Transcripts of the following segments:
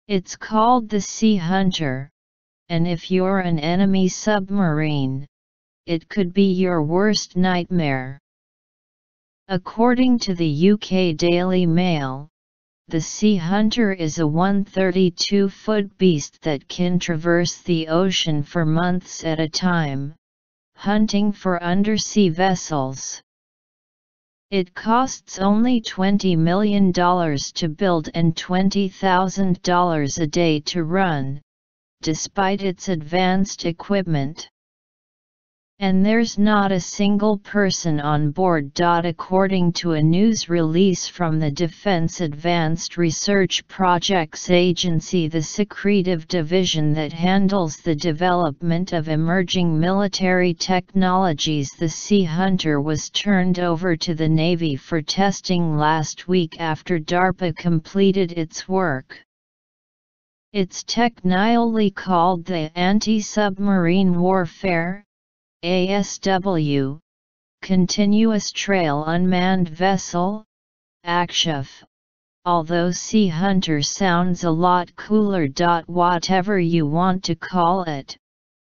It's called the Sea Hunter, and if you're an enemy submarine, it could be your worst nightmare. According to the UK Daily Mail, the Sea Hunter is a 132-foot beast that can traverse the ocean for months at a time, hunting for undersea vessels. It costs only $20 million to build and $20,000 a day to run, despite its advanced equipment. And there's not a single person on board. According to a news release from the Defense Advanced Research Projects Agency, the secretive division that handles the development of emerging military technologies, the Sea Hunter was turned over to the Navy for testing last week after DARPA completed its work. It's technically called the Anti-Submarine Warfare (ASW) Continuous Trail Unmanned Vessel (ACTIOF), although Sea Hunter sounds a lot cooler. Whatever you want to call it,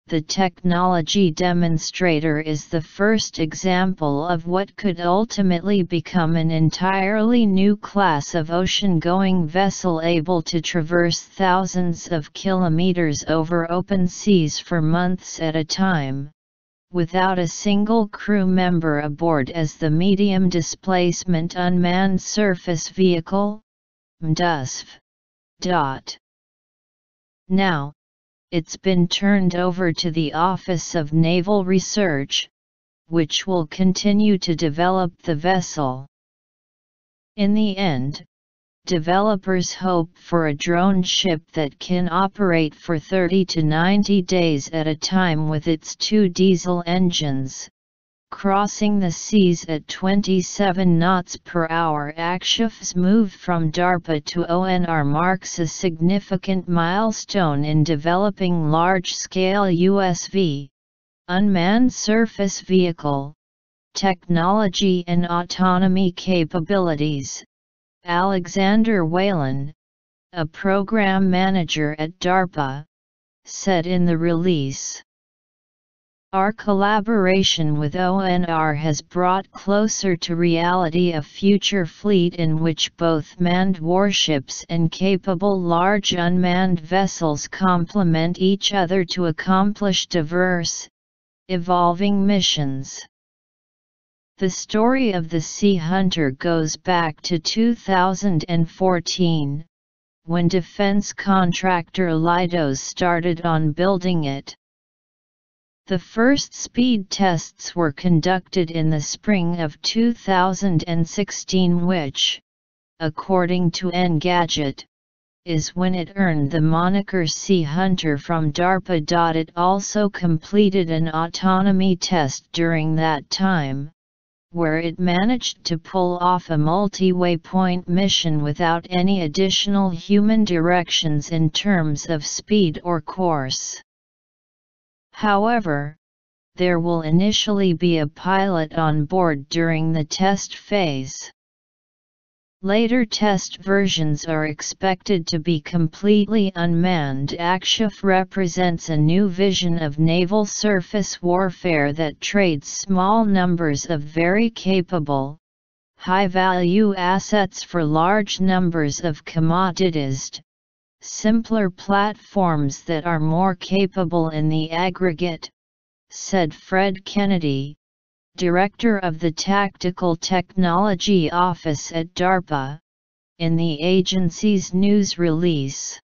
the technology demonstrator is the first example of what could ultimately become an entirely new class of ocean-going vessel able to traverse thousands of kilometers over open seas for months at a time, without a single crew member aboard, as the Medium Displacement Unmanned Surface Vehicle (MDUSV). Now, it's been turned over to the Office of Naval Research, which will continue to develop the vessel. In the end, developers hope for a drone ship that can operate for 30 to 90 days at a time with its 2 diesel engines, crossing the seas at 27 knots per hour. ACTIOF's move from DARPA to ONR marks a significant milestone in developing large-scale USV, unmanned surface vehicle, technology and autonomy capabilities. Alexander Whalen, a program manager at DARPA, said in the release. Our collaboration with ONR has brought closer to reality a future fleet in which both manned warships and capable large unmanned vessels complement each other to accomplish diverse, evolving missions. The story of the Sea Hunter goes back to 2014, when defense contractor Leidos started on building it. The first speed tests were conducted in the spring of 2016, which, according to Engadget, is when it earned the moniker Sea Hunter from DARPA. It also completed an autonomy test during that time, where it managed to pull off a multi-waypoint mission without any additional human directions in terms of speed or course. However, there will initially be a pilot on board during the test phase. Later test versions are expected to be completely unmanned. ACTIOF represents a new vision of naval surface warfare that trades small numbers of very capable, high-value assets for large numbers of commoditized, simpler platforms that are more capable in the aggregate, said Fred Kennedy, Director of the Tactical Technology Office at DARPA, in the agency's news release.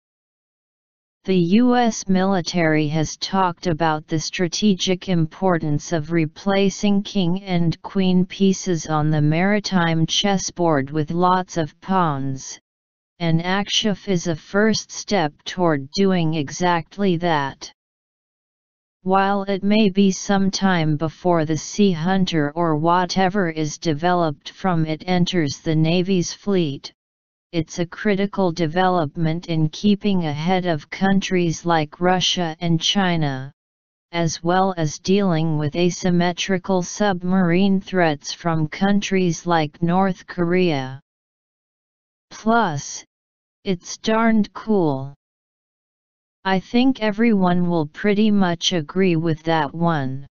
The U.S. military has talked about the strategic importance of replacing king and queen pieces on the maritime chessboard with lots of pawns, and ACTIOF is a first step toward doing exactly that. While it may be some time before the Sea Hunter or whatever is developed from it enters the Navy's fleet, it's a critical development in keeping ahead of countries like Russia and China, as well as dealing with asymmetrical submarine threats from countries like North Korea. Plus, it's darned cool. I think everyone will pretty much agree with that one.